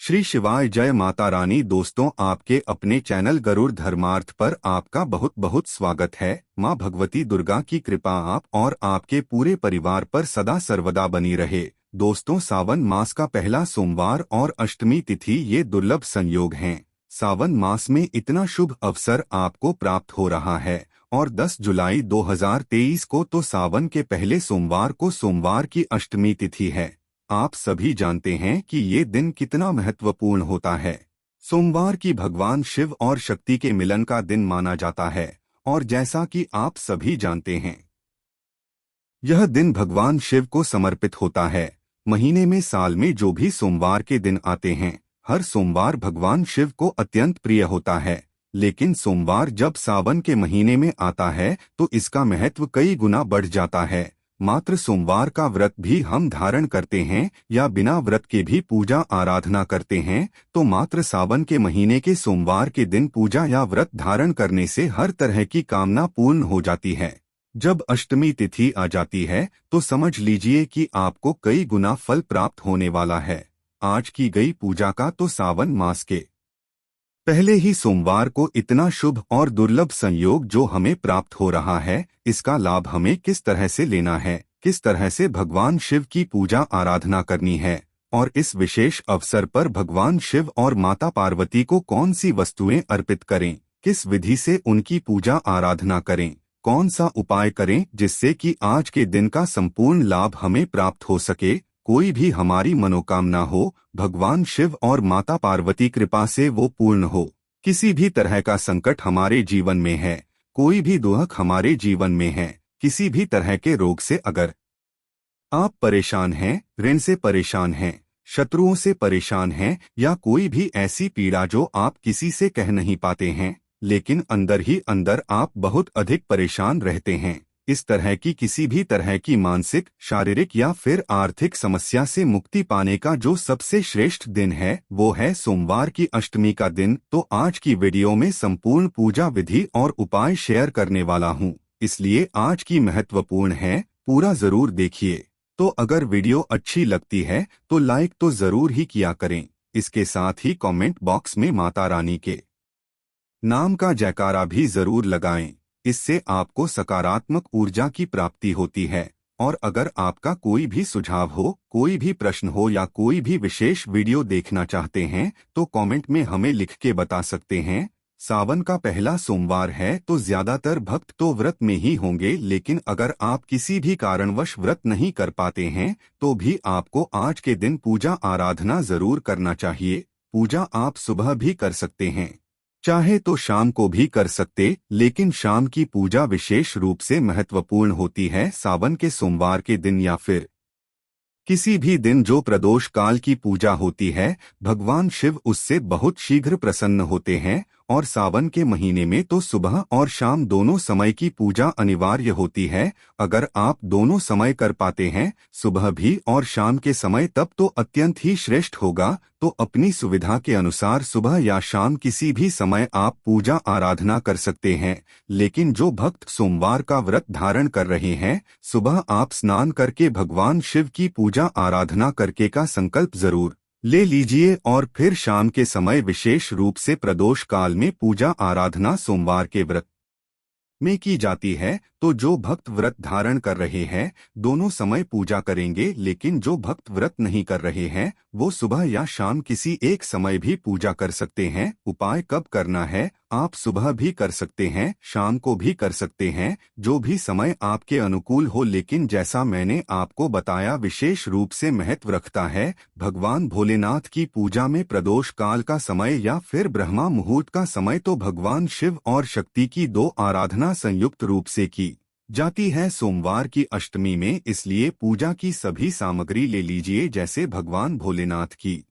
श्री शिवाय जय माता रानी। दोस्तों, आपके अपने चैनल गरुड़ धर्मार्थ पर आपका बहुत बहुत स्वागत है। माँ भगवती दुर्गा की कृपा आप और आपके पूरे परिवार पर सदा सर्वदा बनी रहे। दोस्तों, सावन मास का पहला सोमवार और अष्टमी तिथि ये दुर्लभ संयोग हैं। सावन मास में इतना शुभ अवसर आपको प्राप्त हो रहा है और 10 जुलाई 2023 को तो सावन के पहले सोमवार को सोमवार की अष्टमी तिथि है। आप सभी जानते हैं कि ये दिन कितना महत्वपूर्ण होता है। सोमवार की भगवान शिव और शक्ति के मिलन का दिन माना जाता है और जैसा कि आप सभी जानते हैं, यह दिन भगवान शिव को समर्पित होता है। महीने में साल में जो भी सोमवार के दिन आते हैं, हर सोमवार भगवान शिव को अत्यंत प्रिय होता है। लेकिन सोमवार जब सावन के महीने में आता है तो इसका महत्व कई गुना बढ़ जाता है। मात्र सोमवार का व्रत भी हम धारण करते हैं या बिना व्रत के भी पूजा आराधना करते हैं तो मात्र सावन के महीने के सोमवार के दिन पूजा या व्रत धारण करने से हर तरह की कामना पूर्ण हो जाती है। जब अष्टमी तिथि आ जाती है तो समझ लीजिए कि आपको कई गुना फल प्राप्त होने वाला है। आज की गई पूजा का तो सावन मास के पहले ही सोमवार को इतना शुभ और दुर्लभ संयोग जो हमें प्राप्त हो रहा है, इसका लाभ हमें किस तरह से लेना है, किस तरह से भगवान शिव की पूजा आराधना करनी है और इस विशेष अवसर पर भगवान शिव और माता पार्वती को कौन सी वस्तुएं अर्पित करें, किस विधि से उनकी पूजा आराधना करें, कौन सा उपाय करें जिससे कि आज के दिन का संपूर्ण लाभ हमें प्राप्त हो सके, कोई भी हमारी मनोकामना हो, भगवान शिव और माता पार्वती कृपा से वो पूर्ण हो। किसी भी तरह का संकट हमारे जीवन में है, कोई भी दुख हमारे जीवन में है, किसी भी तरह के रोग से अगर आप परेशान हैं, ऋण से परेशान हैं, शत्रुओं से परेशान हैं या कोई भी ऐसी पीड़ा जो आप किसी से कह नहीं पाते हैं लेकिन अंदर ही अंदर आप बहुत अधिक परेशान रहते हैं, इस तरह की किसी भी तरह की मानसिक, शारीरिक या फिर आर्थिक समस्या से मुक्ति पाने का जो सबसे श्रेष्ठ दिन है वो है सोमवार की अष्टमी का दिन। तो आज की वीडियो में संपूर्ण पूजा विधि और उपाय शेयर करने वाला हूँ, इसलिए आज की महत्वपूर्ण है, पूरा जरूर देखिए। तो अगर वीडियो अच्छी लगती है तो लाइक तो जरूर ही किया करें। इसके साथ ही कमेंट बॉक्स में माता रानी के नाम का जयकारा भी जरूर लगाएं। इससे आपको सकारात्मक ऊर्जा की प्राप्ति होती है। और अगर आपका कोई भी सुझाव हो, कोई भी प्रश्न हो या कोई भी विशेष वीडियो देखना चाहते हैं तो कमेंट में हमें लिख के बता सकते हैं। सावन का पहला सोमवार है तो ज्यादातर भक्त तो व्रत में ही होंगे, लेकिन अगर आप किसी भी कारणवश व्रत नहीं कर पाते हैं तो भी आपको आज के दिन पूजा आराधना जरूर करना चाहिए। पूजा आप सुबह भी कर सकते हैं, चाहे तो शाम को भी कर सकते, लेकिन शाम की पूजा विशेष रूप से महत्वपूर्ण होती है। सावन के सोमवार के दिन या फिर किसी भी दिन जो प्रदोष काल की पूजा होती है, भगवान शिव उससे बहुत शीघ्र प्रसन्न होते हैं और सावन के महीने में तो सुबह और शाम दोनों समय की पूजा अनिवार्य होती है। अगर आप दोनों समय कर पाते हैं, सुबह भी और शाम के समय, तब तो अत्यंत ही श्रेष्ठ होगा। तो अपनी सुविधा के अनुसार सुबह या शाम किसी भी समय आप पूजा आराधना कर सकते हैं। लेकिन जो भक्त सोमवार का व्रत धारण कर रहे हैं, सुबह आप स्नान करके भगवान शिव की पूजा आराधना करके का संकल्प जरूर ले लीजिए और फिर शाम के समय विशेष रूप से प्रदोष काल में पूजा आराधना सोमवार के व्रत में की जाती है। तो जो भक्त व्रत धारण कर रहे हैं दोनों समय पूजा करेंगे, लेकिन जो भक्त व्रत नहीं कर रहे हैं वो सुबह या शाम किसी एक समय भी पूजा कर सकते हैं। उपाय कब करना है, आप सुबह भी कर सकते हैं, शाम को भी कर सकते हैं, जो भी समय आपके अनुकूल हो। लेकिन जैसा मैंने आपको बताया, विशेष रूप से महत्व रखता है भगवान भोलेनाथ की पूजा में प्रदोष काल का समय या फिर ब्रह्मा मुहूर्त का समय। तो भगवान शिव और शक्ति की दो आराधना संयुक्त रूप से की जाती है सोमवार की अष्टमी में, इसलिए पूजा की सभी सामग्री ले लीजिए। जैसे भगवान भोलेनाथ की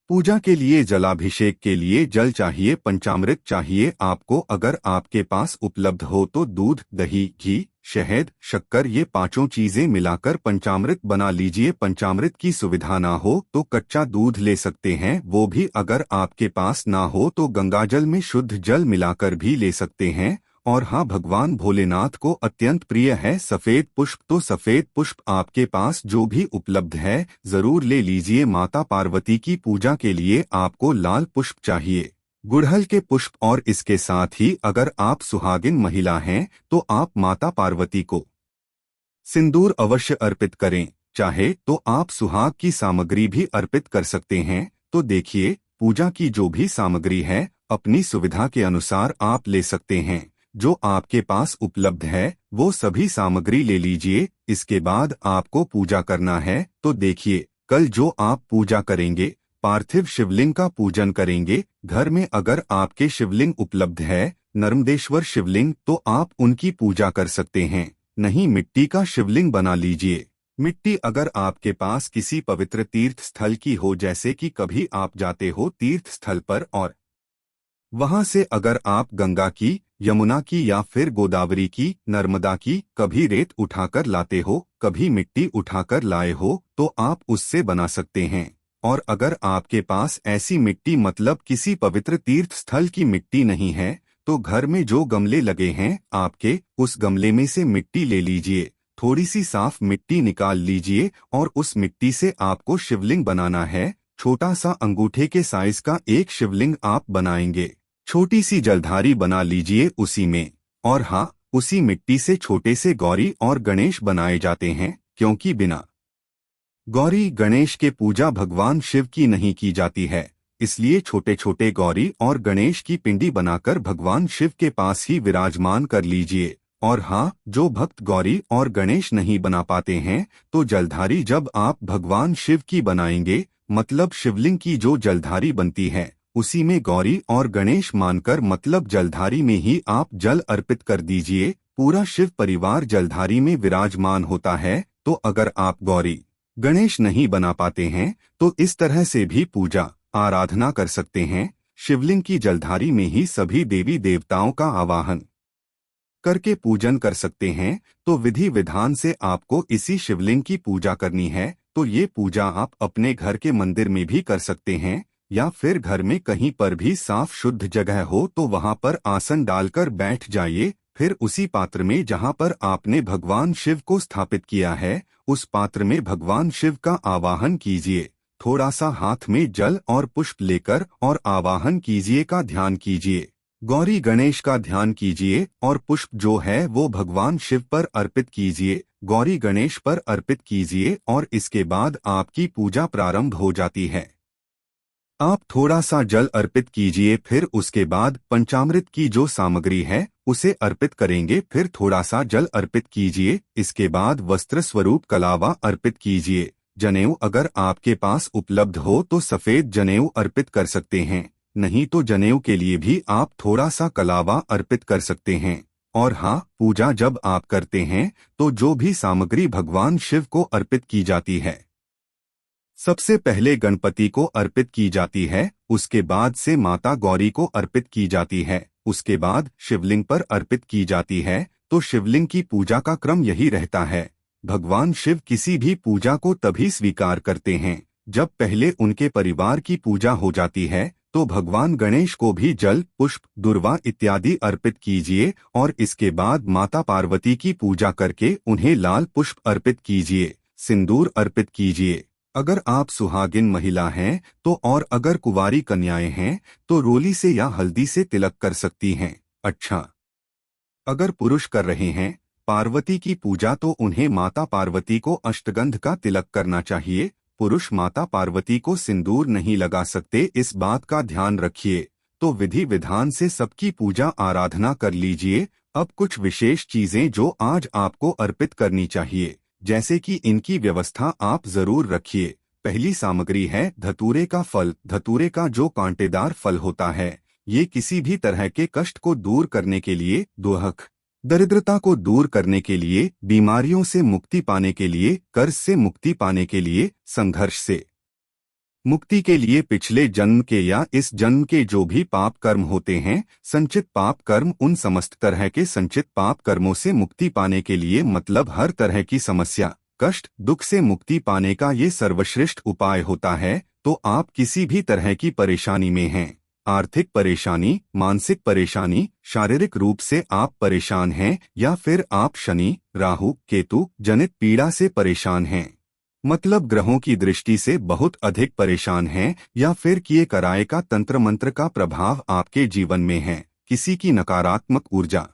पूजा के लिए जलाभिषेक के लिए जल चाहिए, पंचामृत चाहिए आपको, अगर आपके पास उपलब्ध हो तो दूध, दही, घी, शहद, शक्कर, ये पांचों चीजें मिलाकर पंचामृत बना लीजिए। पंचामृत की सुविधा ना हो तो कच्चा दूध ले सकते हैं, वो भी अगर आपके पास ना हो तो गंगाजल में शुद्ध जल मिलाकर भी ले सकते हैं। और हाँ, भगवान भोलेनाथ को अत्यंत प्रिय है सफेद पुष्प। तो सफेद पुष्प आपके पास जो भी उपलब्ध है जरूर ले लीजिए। माता पार्वती की पूजा के लिए आपको लाल पुष्प चाहिए, गुड़हल के पुष्प, और इसके साथ ही अगर आप सुहागिन महिला हैं तो आप माता पार्वती को सिंदूर अवश्य अर्पित करें। चाहे तो आप सुहाग की सामग्री भी अर्पित कर सकते हैं। तो देखिए, पूजा की जो भी सामग्री है अपनी सुविधा के अनुसार आप ले सकते हैं। जो आपके पास उपलब्ध है वो सभी सामग्री ले लीजिए। इसके बाद आपको पूजा करना है। तो देखिए, कल जो आप पूजा करेंगे पार्थिव शिवलिंग का पूजन करेंगे। घर में अगर आपके शिवलिंग उपलब्ध है, नर्मदेश्वर शिवलिंग, तो आप उनकी पूजा कर सकते हैं। नहीं, मिट्टी का शिवलिंग बना लीजिए। मिट्टी अगर आपके पास किसी पवित्र तीर्थ स्थल की हो, जैसे कि कभी आप जाते हो तीर्थ स्थल पर और वहां से अगर आप गंगा की, यमुना की या फिर गोदावरी की, नर्मदा की कभी रेत उठाकर लाते हो, कभी मिट्टी उठाकर लाए हो, तो आप उससे बना सकते हैं। और अगर आपके पास ऐसी मिट्टी मतलब किसी पवित्र तीर्थ स्थल की मिट्टी नहीं है, तो घर में जो गमले लगे हैं आपके, उस गमले में से मिट्टी ले लीजिए। थोड़ी सी साफ मिट्टी निकाल लीजिए और उस मिट्टी से आपको शिवलिंग बनाना है। छोटा सा अंगूठे के साइज का एक शिवलिंग आप बनाएंगे। छोटी सी जलधारी बना लीजिए उसी में। और हाँ, उसी मिट्टी से छोटे से गौरी और गणेश बनाए जाते हैं, क्योंकि बिना गौरी गणेश के पूजा भगवान शिव की नहीं की जाती है। इसलिए छोटे छोटे गौरी और गणेश की पिंडी बनाकर भगवान शिव के पास ही विराजमान कर लीजिए। और हाँ, जो भक्त गौरी और गणेश नहीं बना पाते हैं, तो जलधारी जब आप भगवान शिव की बनाएंगे, मतलब शिवलिंग की जो जलधारी बनती है उसी में गौरी और गणेश मानकर, मतलब जलधारी में ही आप जल अर्पित कर दीजिए। पूरा शिव परिवार जलधारी में विराजमान होता है। तो अगर आप गौरी गणेश नहीं बना पाते हैं तो इस तरह से भी पूजा आराधना कर सकते हैं। शिवलिंग की जलधारी में ही सभी देवी देवताओं का आवाहन करके पूजन कर सकते हैं। तो विधि विधान से आपको इसी शिवलिंग की पूजा करनी है। तो ये पूजा आप अपने घर के मंदिर में भी कर सकते हैं, या फिर घर में कहीं पर भी साफ शुद्ध जगह हो तो वहां पर आसन डालकर बैठ जाइए। फिर उसी पात्र में जहां पर आपने भगवान शिव को स्थापित किया है, उस पात्र में भगवान शिव का आवाहन कीजिए। थोड़ा सा हाथ में जल और पुष्प लेकर और आवाहन कीजिए का ध्यान कीजिए। गौरी गणेश का ध्यान कीजिए और पुष्प जो है वो भगवान शिव पर अर्पित कीजिए, गौरी गणेश पर अर्पित कीजिए, और इसके बाद आपकी पूजा प्रारंभ हो जाती है। आप थोड़ा सा जल अर्पित कीजिए, फिर उसके बाद पंचामृत की जो सामग्री है उसे अर्पित करेंगे। फिर थोड़ा सा जल अर्पित कीजिए। इसके बाद वस्त्र स्वरूप कलावा अर्पित कीजिए। जनेऊ अगर आपके पास उपलब्ध हो तो सफेद जनेऊ अर्पित कर सकते हैं, नहीं तो जनेऊ के लिए भी आप थोड़ा सा कलावा अर्पित कर सकते हैं। और हाँ, पूजा जब आप करते हैं तो जो भी सामग्री भगवान शिव को अर्पित की जाती है, सबसे पहले गणपति को अर्पित की जाती है, उसके बाद से माता गौरी को अर्पित की जाती है, उसके बाद शिवलिंग पर अर्पित की जाती है। तो शिवलिंग की पूजा का क्रम यही रहता है। भगवान शिव किसी भी पूजा को तभी स्वीकार करते हैं जब पहले उनके परिवार की पूजा हो जाती है। तो भगवान गणेश को भी जल, पुष्प, दुर्वा इत्यादि अर्पित कीजिए और इसके बाद माता पार्वती की पूजा करके उन्हें लाल पुष्प अर्पित कीजिए, सिंदूर अर्पित कीजिए। अगर आप सुहागिन महिला हैं तो, और अगर कुंवारी कन्याएं हैं तो रोली से या हल्दी से तिलक कर सकती हैं। अच्छा, अगर पुरुष कर रहे हैं पार्वती की पूजा तो उन्हें माता पार्वती को अष्टगंध का तिलक करना चाहिए। पुरुष माता पार्वती को सिंदूर नहीं लगा सकते, इस बात का ध्यान रखिए। तो विधि विधान से सबकी पूजा आराधना कर लीजिए। अब कुछ विशेष चीजें जो आज आपको अर्पित करनी चाहिए, जैसे कि इनकी व्यवस्था आप जरूर रखिए। पहली सामग्री है धतूरे का फल। धतूरे का जो कांटेदार फल होता है, ये किसी भी तरह के कष्ट को दूर करने के लिए, दुख दरिद्रता को दूर करने के लिए, बीमारियों से मुक्ति पाने के लिए, कर्ज से मुक्ति पाने के लिए, संघर्ष से मुक्ति के लिए, पिछले जन्म के या इस जन्म के जो भी पाप कर्म होते हैं, संचित पाप कर्म, उन समस्त तरह के संचित पाप कर्मों से मुक्ति पाने के लिए, मतलब हर तरह की समस्या, कष्ट, दुख से मुक्ति पाने का ये सर्वश्रेष्ठ उपाय होता है। तो आप किसी भी तरह की परेशानी में हैं, आर्थिक परेशानी, मानसिक परेशानी, शारीरिक रूप से आप परेशान हैं या फिर आप शनि, राहु, केतु जनित पीड़ा से परेशान हैं। मतलब ग्रहों की दृष्टि से बहुत अधिक परेशान हैं या फिर किए कराए का तंत्र मंत्र का प्रभाव आपके जीवन में है। किसी की नकारात्मक ऊर्जा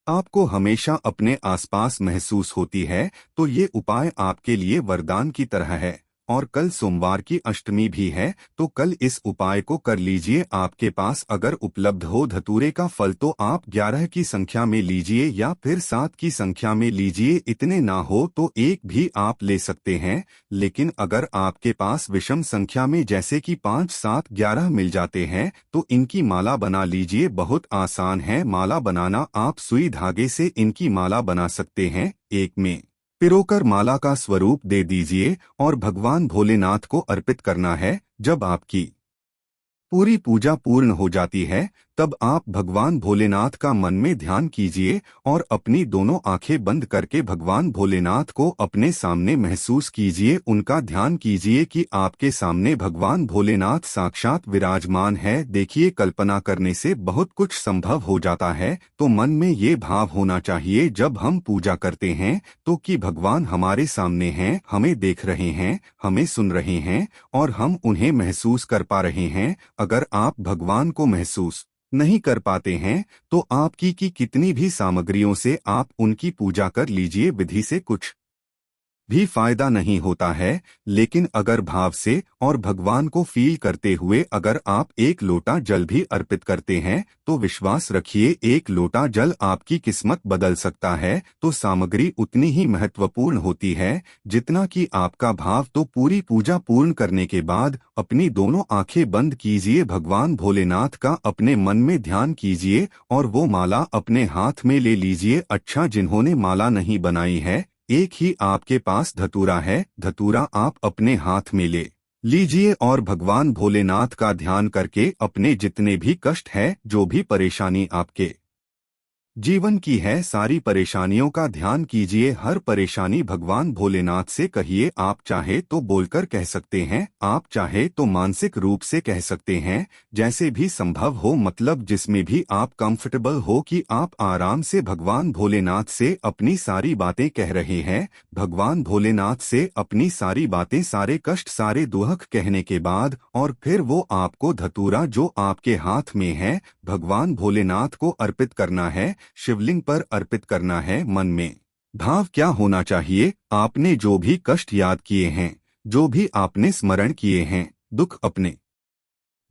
आपको हमेशा अपने आसपास महसूस होती है, तो ये उपाय आपके लिए वरदान की तरह है। और कल सोमवार की अष्टमी भी है, तो कल इस उपाय को कर लीजिए। आपके पास अगर उपलब्ध हो धतूरे का फल तो आप 11 की संख्या में लीजिए या फिर 7 की संख्या में लीजिए। इतने ना हो तो एक भी आप ले सकते हैं, लेकिन अगर आपके पास विषम संख्या में जैसे कि 5, 7, 11 मिल जाते हैं तो इनकी माला बना लीजिए। बहुत आसान है माला बनाना। आप सुई धागे से इनकी माला बना सकते हैं। एक में पिरोकर माला का स्वरूप दे दीजिए और भगवान भोलेनाथ को अर्पित करना है। जब आपकी पूरी पूजा पूर्ण हो जाती है तब आप भगवान भोलेनाथ का मन में ध्यान कीजिए और अपनी दोनों आंखें बंद करके भगवान भोलेनाथ को अपने सामने महसूस कीजिए। उनका ध्यान कीजिए कि आपके सामने भगवान भोलेनाथ साक्षात विराजमान है। देखिए, कल्पना करने से बहुत कुछ संभव हो जाता है। तो मन में ये भाव होना चाहिए जब हम पूजा करते हैं तो कि भगवान हमारे सामने हैं, हमें देख रहे हैं, हमें सुन रहे हैं और हम उन्हें महसूस कर पा रहे हैं। अगर आप भगवान को महसूस नहीं कर पाते हैं तो आपकी की कितनी भी सामग्रियों से आप उनकी पूजा कर लीजिए, विधि से कुछ भी फायदा नहीं होता है। लेकिन अगर भाव से और भगवान को फील करते हुए अगर आप एक लोटा जल भी अर्पित करते हैं तो विश्वास रखिए एक लोटा जल आपकी किस्मत बदल सकता है। तो सामग्री उतनी ही महत्वपूर्ण होती है जितना कि आपका भाव। तो पूरी पूजा पूर्ण करने के बाद अपनी दोनों आंखें बंद कीजिए, भगवान भोलेनाथ का अपने मन में ध्यान कीजिए और वो माला अपने हाथ में ले लीजिए। अच्छा, जिन्होंने माला नहीं बनाई है, एक ही आपके पास धतूरा है, धतूरा आप अपने हाथ में ले लीजिए और भगवान भोलेनाथ का ध्यान करके अपने जितने भी कष्ट है, जो भी परेशानी आपके जीवन की है, सारी परेशानियों का ध्यान कीजिए। हर परेशानी भगवान भोलेनाथ से कहिए। आप चाहे तो बोलकर कह सकते हैं, आप चाहे तो मानसिक रूप से कह सकते हैं, जैसे भी संभव हो। मतलब जिसमें भी आप कंफर्टेबल हो कि आप आराम से भगवान भोलेनाथ से अपनी सारी बातें कह रहे हैं। भगवान भोलेनाथ से अपनी सारी बातें, सारे कष्ट, सारे दुख कहने के बाद और फिर वो आपको धतूरा जो आपके हाथ में है भगवान भोलेनाथ को अर्पित करना है, शिवलिंग पर अर्पित करना है। मन में भाव क्या होना चाहिए? आपने जो भी कष्ट याद किए हैं, जो भी आपने स्मरण किए हैं, दुख अपने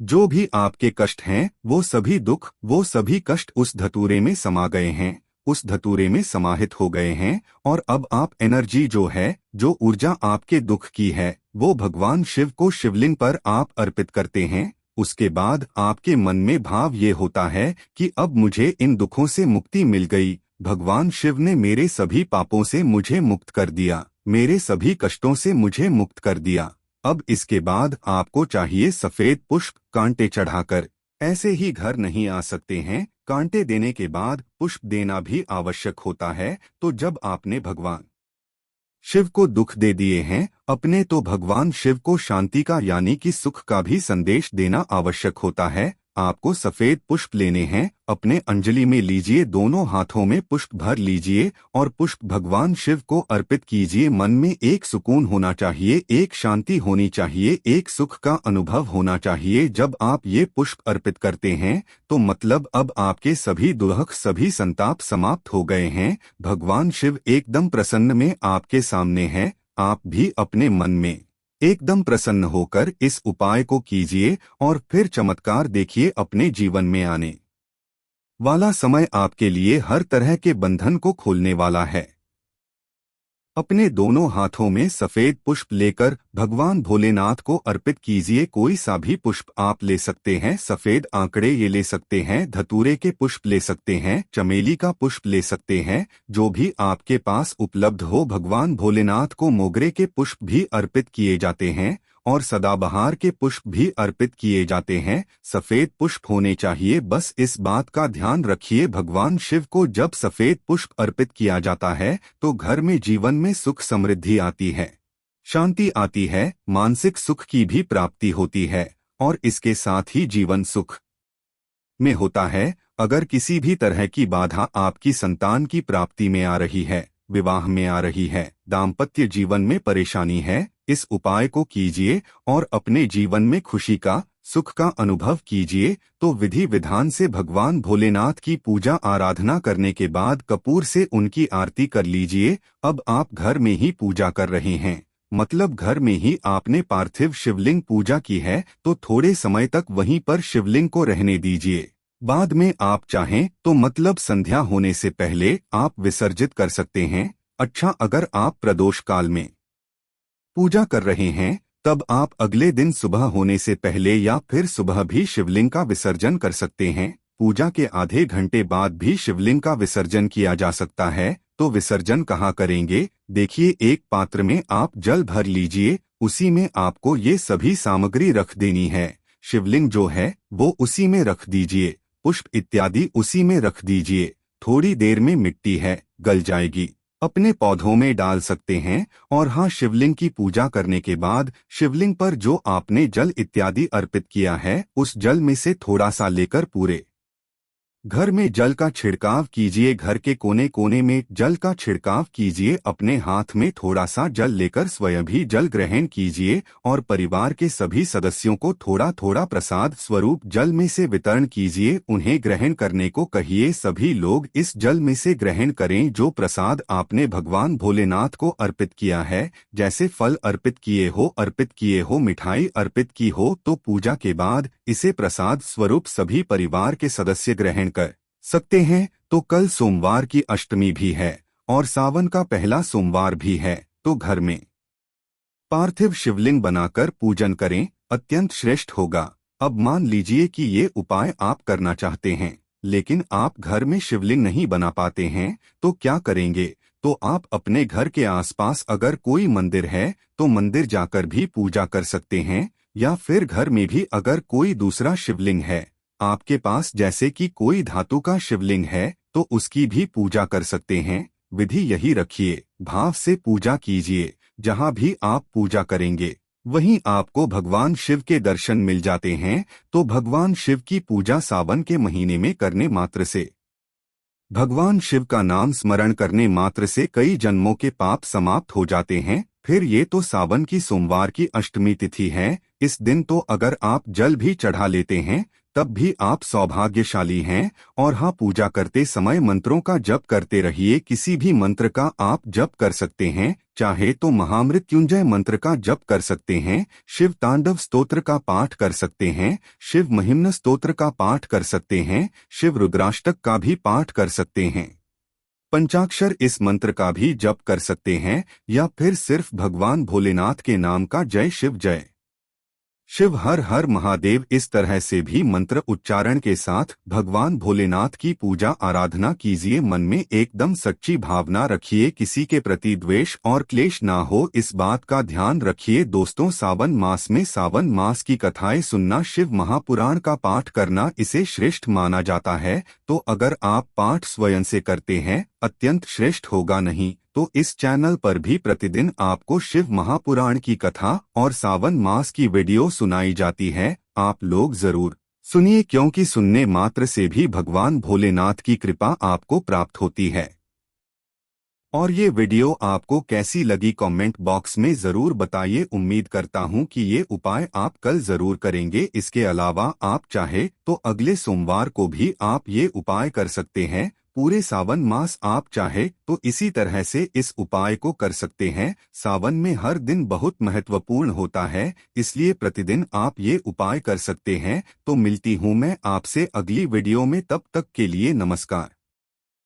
जो भी आपके कष्ट हैं, वो सभी दुख, वो सभी कष्ट उस धतूरे में समा गए हैं, उस धतूरे में समाहित हो गए हैं। और अब आप एनर्जी जो है, जो ऊर्जा आपके दुख की है, वो भगवान शिव को शिवलिंग पर आप अर्पित करते हैं। उसके बाद आपके मन में भाव ये होता है कि अब मुझे इन दुखों से मुक्ति मिल गई। भगवान शिव ने मेरे सभी पापों से मुझे मुक्त कर दिया, मेरे सभी कष्टों से मुझे मुक्त कर दिया। अब इसके बाद आपको चाहिए सफेद पुष्प कांटे चढ़ाकर। ऐसे ही घर नहीं आ सकते हैं, कांटे देने के बाद पुष्प देना भी आवश्यक होता है। तो जब आपने भगवान शिव को दुख दे दिए हैं अपने, तो भगवान शिव को शांति का यानी कि सुख का भी संदेश देना आवश्यक होता है। आपको सफेद पुष्प लेने हैं, अपने अंजलि में लीजिए, दोनों हाथों में पुष्प भर लीजिए और पुष्प भगवान शिव को अर्पित कीजिए। मन में एक सुकून होना चाहिए, एक शांति होनी चाहिए, एक सुख का अनुभव होना चाहिए। जब आप ये पुष्प अर्पित करते हैं तो मतलब अब आपके सभी दुख, सभी संताप समाप्त हो गए हैं। भगवान शिव एकदम प्रसन्न में आपके सामने हैं। आप भी अपने मन में एकदम प्रसन्न होकर इस उपाय को कीजिए और फिर चमत्कार देखिए। अपने जीवन में आने वाला समय आपके लिए हर तरह के बंधन को खोलने वाला है। अपने दोनों हाथों में सफेद पुष्प लेकर भगवान भोलेनाथ को अर्पित कीजिए। कोई सा भी पुष्प आप ले सकते हैं, सफेद आंकड़े ये ले सकते हैं, धतूरे के पुष्प ले सकते हैं, चमेली का पुष्प ले सकते हैं, जो भी आपके पास उपलब्ध हो। भगवान भोलेनाथ को मोगरे के पुष्प भी अर्पित किए जाते हैं और सदाबहार के पुष्प भी अर्पित किए जाते हैं। सफेद पुष्प होने चाहिए, बस इस बात का ध्यान रखिए। भगवान शिव को जब सफेद पुष्प अर्पित किया जाता है तो घर में जीवन में सुख समृद्धि आती है, शांति आती है, मानसिक सुख की भी प्राप्ति होती है। और इसके साथ ही जीवन सुख में होता है। अगर किसी भी तरह की बाधा आपकी संतान की प्राप्ति में आ रही है, विवाह में आ रही है, दाम्पत्य जीवन में परेशानी है, इस उपाय को कीजिए और अपने जीवन में खुशी का, सुख का अनुभव कीजिए। तो विधि विधान से भगवान भोलेनाथ की पूजा आराधना करने के बाद कपूर से उनकी आरती कर लीजिए। अब आप घर में ही पूजा कर रहे हैं, मतलब घर में ही आपने पार्थिव शिवलिंग पूजा की है, तो थोड़े समय तक वहीं पर शिवलिंग को रहने दीजिए। बाद में आप चाहें तो मतलब संध्या होने से पहले आप विसर्जित कर सकते हैं। अच्छा, अगर आप प्रदोष काल में पूजा कर रहे हैं तब आप अगले दिन सुबह होने से पहले या फिर सुबह भी शिवलिंग का विसर्जन कर सकते हैं। पूजा के आधे घंटे बाद भी शिवलिंग का विसर्जन किया जा सकता है। तो विसर्जन कहाँ करेंगे? देखिए, एक पात्र में आप जल भर लीजिए, उसी में आपको ये सभी सामग्री रख देनी है। शिवलिंग जो है वो उसी में रख दीजिए, पुष्प इत्यादि उसी में रख दीजिए। थोड़ी देर में मिट्टी है, गल जाएगी, अपने पौधों में डाल सकते हैं। और हाँ, शिवलिंग की पूजा करने के बाद शिवलिंग पर जो आपने जल इत्यादि अर्पित किया है, उस जल में से थोड़ा सा लेकर पूरे घर में जल का छिड़काव कीजिए। घर के कोने कोने में जल का छिड़काव कीजिए। अपने हाथ में थोड़ा सा जल लेकर स्वयं भी जल ग्रहण कीजिए और परिवार के सभी सदस्यों को थोड़ा थोड़ा प्रसाद स्वरूप जल में से वितरण कीजिए। उन्हें ग्रहण करने को कहिए। सभी लोग इस जल में से ग्रहण करें जो प्रसाद आपने भगवान भोलेनाथ को अर्पित किया है। जैसे फल अर्पित किए हो, मिठाई अर्पित की हो, तो पूजा के बाद इसे प्रसाद स्वरूप सभी परिवार के सदस्य ग्रहण कर सकते हैं। तो कल सोमवार की अष्टमी भी है और सावन का पहला सोमवार भी है, तो घर में पार्थिव शिवलिंग बनाकर पूजन करें, अत्यंत श्रेष्ठ होगा। अब मान लीजिए कि ये उपाय आप करना चाहते हैं, लेकिन आप घर में शिवलिंग नहीं बना पाते हैं, तो क्या करेंगे? तो आप अपने घर के आसपास अगर कोई मंदिर है तो मंदिर जाकर भी पूजा कर सकते हैं, या फिर घर में भी अगर कोई दूसरा शिवलिंग है आपके पास, जैसे कि कोई धातु का शिवलिंग है, तो उसकी भी पूजा कर सकते हैं। विधि यही रखिए, भाव से पूजा कीजिए। जहाँ भी आप पूजा करेंगे वहीं आपको भगवान शिव के दर्शन मिल जाते हैं। तो भगवान शिव की पूजा सावन के महीने में करने मात्र से, भगवान शिव का नाम स्मरण करने मात्र से कई जन्मों के पाप समाप्त हो जाते हैं। फिर ये तो सावन की सोमवार की अष्टमी तिथि है। इस दिन तो अगर आप जल भी चढ़ा लेते हैं तब भी आप सौभाग्यशाली हैं। और हाँ, पूजा करते समय मंत्रों का जप करते रहिए। किसी भी मंत्र का आप जप कर सकते हैं, चाहे तो महामृत्युंजय मंत्र का जप कर सकते हैं, शिव तांडव स्तोत्र का पाठ कर सकते हैं, शिव महिम्न स्तोत्र का पाठ कर सकते हैं, शिव रुद्राष्टक का भी पाठ कर सकते हैं, पंचाक्षर इस मंत्र का भी जप कर सकते हैं, या फिर सिर्फ भगवान भोलेनाथ के नाम का जय शिव जय शिव हर हर महादेव इस तरह से भी मंत्र उच्चारण के साथ भगवान भोलेनाथ की पूजा आराधना कीजिए। मन में एकदम सच्ची भावना रखिए, किसी के प्रति द्वेष और क्लेश ना हो, इस बात का ध्यान रखिए। दोस्तों, सावन मास में सावन मास की कथाएं सुनना, शिव महापुराण का पाठ करना, इसे श्रेष्ठ माना जाता है। तो अगर आप पाठ स्वयं से करते हैं, अत्यंत श्रेष्ठ होगा। नहीं तो इस चैनल पर भी प्रतिदिन आपको शिव महापुराण की कथा और सावन मास की वीडियो सुनाई जाती है। आप लोग जरूर सुनिए, क्योंकि सुनने मात्र से भी भगवान भोलेनाथ की कृपा आपको प्राप्त होती है। और ये वीडियो आपको कैसी लगी कमेंट बॉक्स में जरूर बताइए। उम्मीद करता हूँ कि ये उपाय आप कल जरूर करेंगे। इसके अलावा आप चाहे तो अगले सोमवार को भी आप ये उपाय कर सकते हैं। पूरे सावन मास आप चाहे तो इसी तरह से इस उपाय को कर सकते हैं। सावन में हर दिन बहुत महत्वपूर्ण होता है, इसलिए प्रतिदिन आप ये उपाय कर सकते हैं। तो मिलती हूँ मैं आपसे अगली वीडियो में, तब तक के लिए नमस्कार।